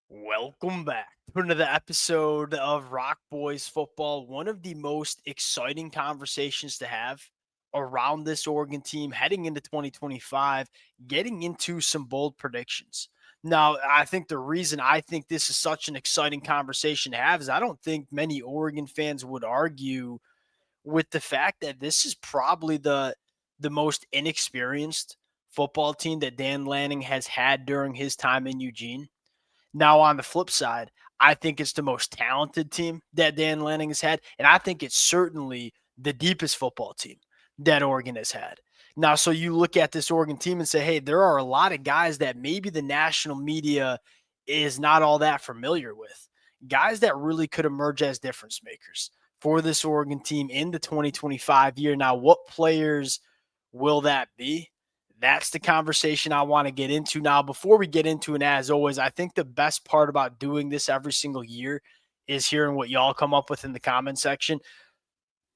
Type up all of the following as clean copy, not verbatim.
Welcome back to another episode of Rock Boys Football. One of the most exciting conversations to have around this Oregon team heading into 2025, getting into some bold predictions. Now, I think the reason I think this is such an exciting conversation to have is I don't think many Oregon fans would argue with the fact that this is probably the most inexperienced football team that Dan Lanning has had during his time in Eugene. Now, on the flip side, I think it's the most talented team that Dan Lanning has had, and I think it's certainly the deepest football team that Oregon has had. Now, so you look at this Oregon team and say, hey, there are a lot of guys that maybe the national media is not all that familiar with, guys that really could emerge as difference makers for this Oregon team in the 2025 year. Now, what players will that be? That's the conversation I want to get into. Now, before we get into it, as always, I think the best part about doing this every single year is hearing what y'all come up with in the comment section.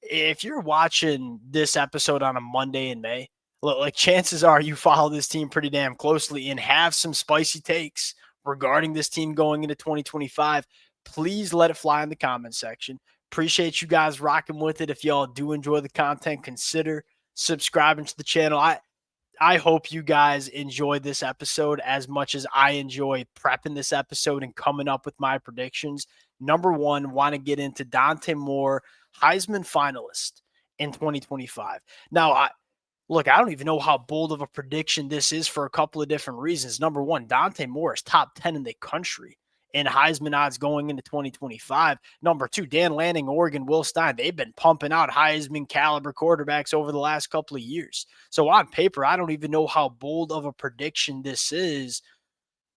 If you're watching this episode on a Monday in May, like chances are you follow this team pretty damn closely and have some spicy takes regarding this team going into 2025. Please let it fly in the comment section. Appreciate you guys rocking with it. If y'all do enjoy the content, consider subscribing to the channel. I hope you guys enjoyed this episode as much as I enjoy prepping this episode and coming up with my predictions. Number one, want to get into Dante Moore, Heisman finalist in 2025. Now, I don't even know how bold of a prediction this is for a couple of different reasons. Number one, Dante Moore is top 10 in the country in Heisman odds going into 2025. Number two, Dan Lanning, Oregon, Will Stein, they've been pumping out Heisman caliber quarterbacks over the last couple of years. So on paper, I don't even know how bold of a prediction this is.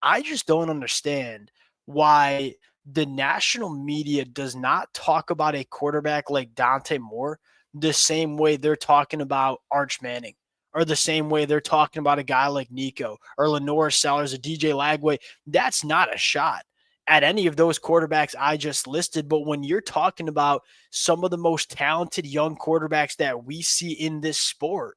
I just don't understand why the national media does not talk about a quarterback like Dante Moore the same way they're talking about Arch Manning, or the same way they're talking about a guy like Nico or Lenore Sellers or DJ Lagway. That's not a shot at any of those quarterbacks I just listed. But when you're talking about some of the most talented young quarterbacks that we see in this sport,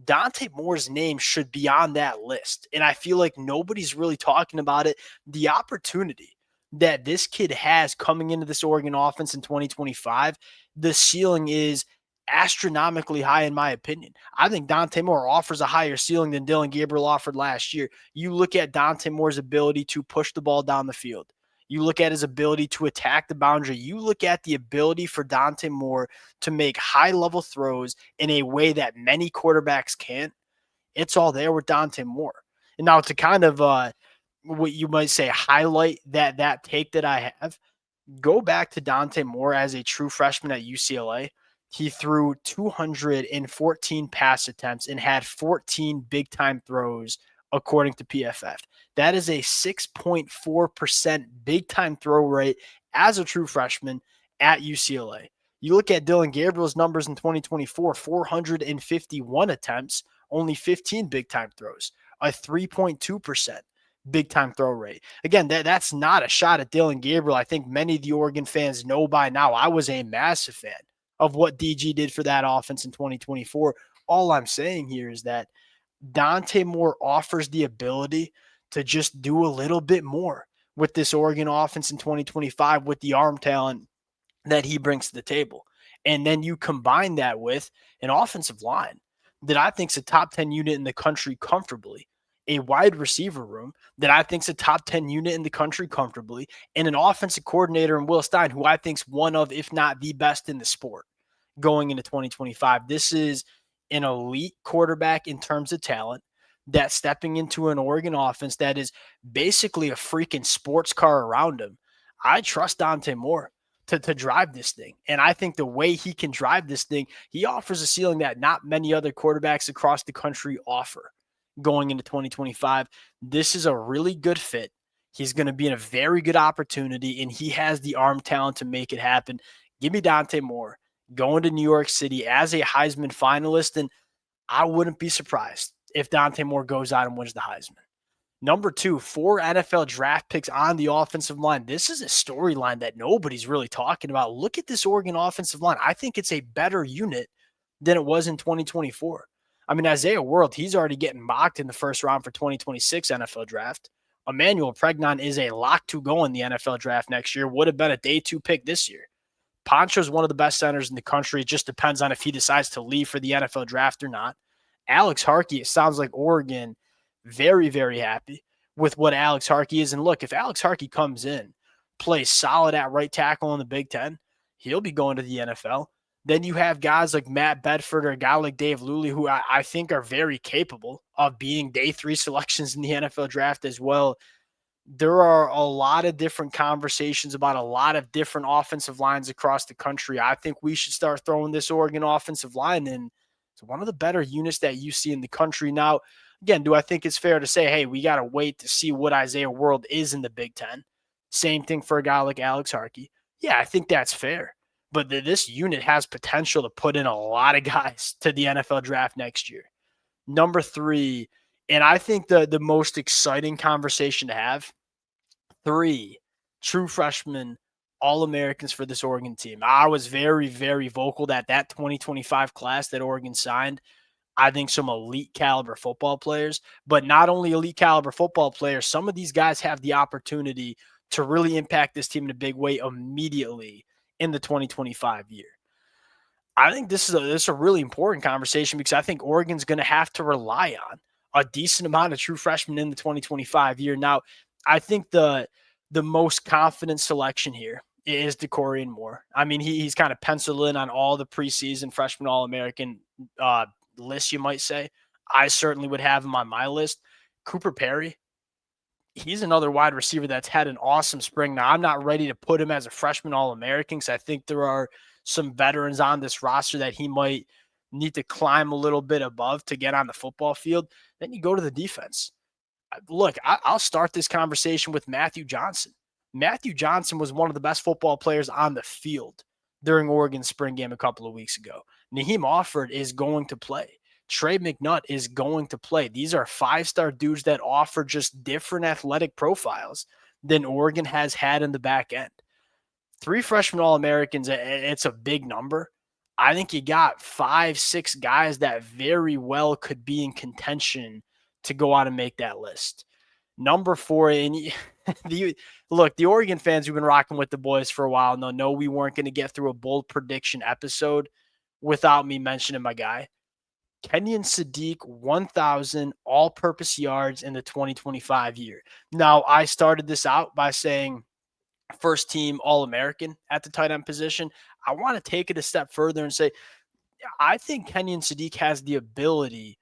Dante Moore's name should be on that list. And I feel like nobody's really talking about it. The opportunity that this kid has coming into this Oregon offense in 2025, the ceiling is astronomically high, in my opinion. I think Dante Moore offers a higher ceiling than Dylan Gabriel offered last year. You look at Dante Moore's ability to push the ball down the field. You look at his ability to attack the boundary. You look at the ability for Dante Moore to make high-level throws in a way that many quarterbacks can't. It's all there with Dante Moore. And now to kind of what you might say highlight that take that I have, go back to Dante Moore as a true freshman at UCLA. He threw 214 pass attempts and had 14 big-time throws, according to PFF. That is a 6.4% big-time throw rate as a true freshman at UCLA. You look at Dylan Gabriel's numbers in 2024, 451 attempts, only 15 big-time throws, a 3.2% big-time throw rate. Again, that's not a shot at Dylan Gabriel. I think many of the Oregon fans know by now. I was a massive fan of what DG did for that offense in 2024. All I'm saying here is that Dante Moore offers the ability to just do a little bit more with this Oregon offense in 2025 with the arm talent that he brings to the table. And then you combine that with an offensive line that I think is a top 10 unit in the country comfortably, a wide receiver room that I think is a top 10 unit in the country comfortably, and an offensive coordinator in Will Stein, who I think is one of, if not the best in the sport going into 2025. This is an elite quarterback in terms of talent that's stepping into an Oregon offense that is basically a freaking sports car around him. I trust Dante Moore to drive this thing. And I think the way he can drive this thing, he offers a ceiling that not many other quarterbacks across the country offer going into 2025. This is a really good fit. He's going to be in a very good opportunity, and he has the arm talent to make it happen. Give me Dante Moore going to New York City as a Heisman finalist, and I wouldn't be surprised if Dante Moore goes out and wins the Heisman. Number two, 4 NFL draft picks on the offensive line. This is a storyline that nobody's really talking about. Look at this Oregon offensive line. I think it's a better unit than it was in 2024. I mean, Isaiah World, he's already getting mocked in the first round for 2026 NFL draft. Emmanuel Pregnon is a lock to go in the NFL draft next year. Would have been a day 2 pick this year. Poncho's one of the best centers in the country. It just depends on if he decides to leave for the NFL draft or not. Alex Harkey, it sounds like Oregon, very, very happy with what Alex Harkey is. And look, if Alex Harkey comes in, plays solid at right tackle in the Big Ten, he'll be going to the NFL. Then you have guys like Matt Bedford or a guy like Dave Luley, who I think are very capable of being day 3 selections in the NFL draft as well. There are a lot of different conversations about a lot of different offensive lines across the country. I think we should start throwing this Oregon offensive line in. It's one of the better units that you see in the country. Now, again, do I think it's fair to say, hey, we got to wait to see what Isaiah World is in the Big Ten? Same thing for a guy like Alex Harkey. Yeah, I think that's fair. But this unit has potential to put in a lot of guys to the NFL draft next year. Number 3, and I think the most exciting conversation to have, 3 true freshmen All-Americans for this Oregon team. I was very, very vocal that 2025 class that Oregon signed, I think some elite caliber football players, but not only elite caliber football players, some of these guys have the opportunity to really impact this team in a big way immediately in the 2025 year. I think this is a really important conversation because I think Oregon's going to have to rely on a decent amount of true freshmen in the 2025 year. Now, I think the most confident selection here is Kenyan Moore. I mean, he's kind of penciled in on all the preseason freshman All-American lists, you might say. I certainly would have him on my list. Cooper Perry, he's another wide receiver that's had an awesome spring. Now, I'm not ready to put him as a freshman All-American because I think there are some veterans on this roster that he might need to climb a little bit above to get on the football field. Then you go to the defense. Look, I'll start this conversation with Matthew Johnson. Matthew Johnson was one of the best football players on the field during Oregon's spring game a couple of weeks ago. Naheem Offord is going to play. Trey McNutt is going to play. These are 5-star dudes that offer just different athletic profiles than Oregon has had in the back end. 3 freshman All-Americans, it's a big number. I think you got 5, 6 guys that very well could be in contention to go out and make that list. Number 4, and look, the Oregon fans who've been rocking with the boys for a while know we weren't going to get through a bold prediction episode without me mentioning my guy. Kenyan Sadique, 1,000 all-purpose yards in the 2025 year. Now, I started this out by saying first team All-American at the tight end position. I want to take it a step further and say, I think Kenyan Sadique has the ability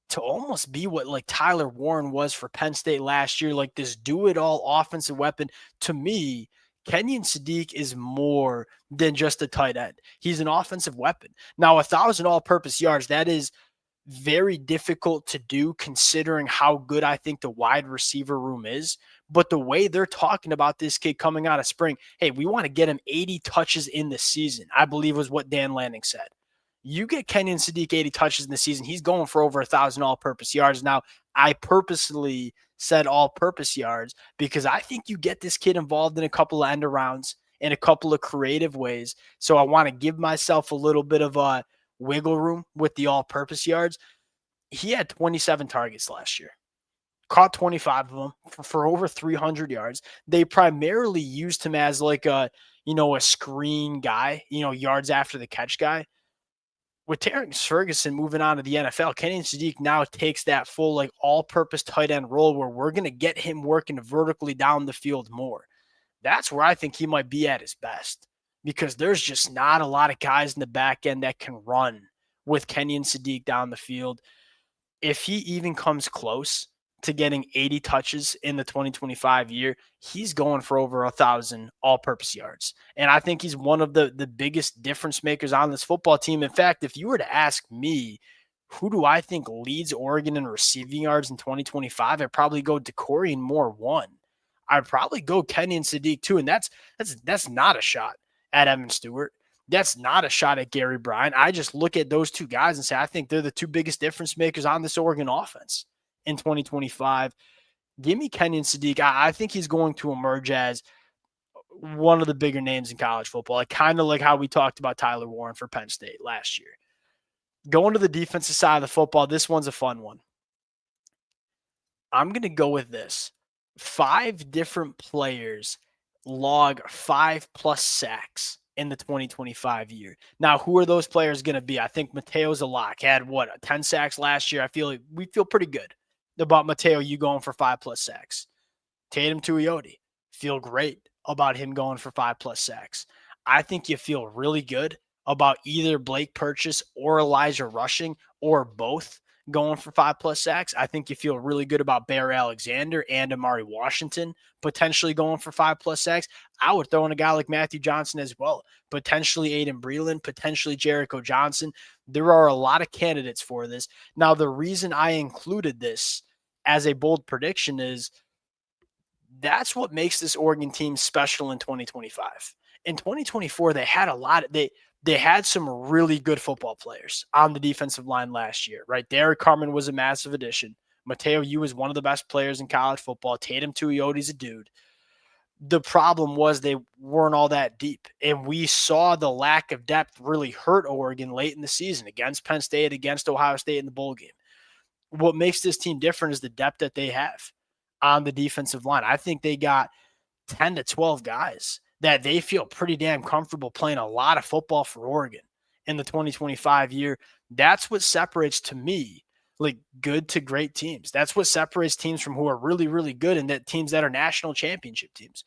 to almost be what like Tyler Warren was for Penn State last year, like this do-it-all offensive weapon. To me, Kenyan Sadique is more than just a tight end. He's an offensive weapon. Now, 1,000 all-purpose yards, that is very difficult to do considering how good I think the wide receiver room is. But the way they're talking about this kid coming out of spring, hey, we want to get him 80 touches in the season, I believe was what Dan Lanning said. You get Kenyan Sadique 80 touches in the season, he's going for over 1,000 all-purpose yards. Now, I purposely said all-purpose yards because I think you get this kid involved in a couple of end arounds in a couple of creative ways. So I want to give myself a little bit of a wiggle room with the all-purpose yards. He had 27 targets last year, caught 25 of them for over 300 yards. They primarily used him as like a screen guy, yards after the catch guy. With Terrence Ferguson moving on to the NFL, Kenyan Sadique now takes that full like all-purpose tight end role where we're going to get him working vertically down the field more. That's where I think he might be at his best because there's just not a lot of guys in the back end that can run with Kenyan Sadique down the field. If he even comes close to getting 80 touches in the 2025 year, he's going for over 1,000 all-purpose yards. And I think he's one of the biggest difference makers on this football team. In fact, if you were to ask me, who do I think leads Oregon in receiving yards in 2025, I'd probably go Kenyan Moore 1. I'd probably go Kenyan Sadique 2, and that's not a shot at Evan Stewart. That's not a shot at Gary Bryant. I just look at those 2 guys and say I think they're the 2 biggest difference makers on this Oregon offense in 2025. Give me Kenyan Sadique. I think he's going to emerge as one of the bigger names in college football, like kind of like how we talked about Tyler Warren for Penn State last year. Going to the defensive side of the football, this one's a fun one. I'm going to go with this. 5 different players log 5+ sacks in the 2025 year. Now, who are those players going to be? I think Mateo's a lock. Had what, 10 sacks last year. I feel like we feel pretty good about Mateo, you going for 5+ sacks. Tatum Tuioti, feel great about him going for 5+ sacks. I think you feel really good about either Blake Purchase or Elijah Rushing or both going for 5+ sacks. I think you feel really good about Bear Alexander and Amari Washington potentially going for 5+ sacks. I would throw in a guy like Matthew Johnson as well, potentially Aiden Breland, potentially Jericho Johnson. There are a lot of candidates for this. Now, the reason I included this as a bold prediction is that's what makes this Oregon team special in 2025. In 2024, they had a lot of they had some really good football players on the defensive line last year, right? Derek Carmen was a massive addition. Mateo Yu is one of the best players in college football. Tatum Tuiyoti's a dude. The problem was they weren't all that deep. And we saw the lack of depth really hurt Oregon late in the season against Penn State, against Ohio State in the bowl game. What makes this team different is the depth that they have on the defensive line. I think they got 10 to 12 guys that they feel pretty damn comfortable playing a lot of football for Oregon in the 2025 year. That's what separates, to me, like good to great teams. That's what separates teams from who are really, really good and that teams that are national championship teams.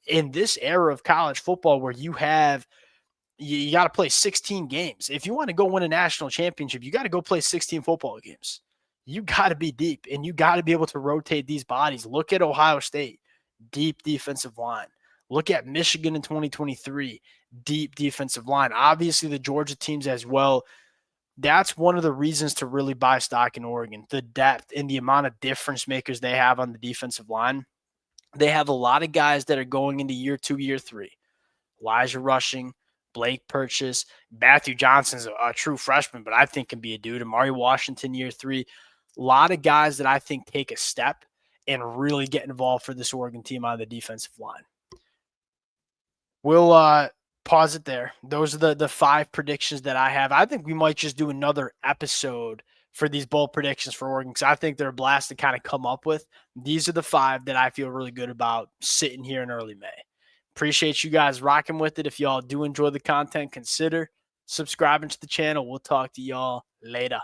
In this era of college football where you got to play 16 games. If you want to go win a national championship, you got to go play 16 football games. You got to be deep and you got to be able to rotate these bodies. Look at Ohio State, deep defensive line. Look at Michigan in 2023, deep defensive line. Obviously, the Georgia teams as well. That's one of the reasons to really buy stock in Oregon, the depth and the amount of difference makers they have on the defensive line. They have a lot of guys that are going into year 2, year 3. Elijah Rushing, Blake Purchase, Matthew Johnson's a true freshman, but I think can be a dude. Amari Washington, year 3. A lot of guys that I think take a step and really get involved for this Oregon team on the defensive line. We'll pause it there. Those are the 5 predictions that I have. I think we might just do another episode for these bold predictions for Oregon because I think they're a blast to kind of come up with. These are the 5 that I feel really good about sitting here in early May. Appreciate you guys rocking with it. If y'all do enjoy the content, consider subscribing to the channel. We'll talk to y'all later.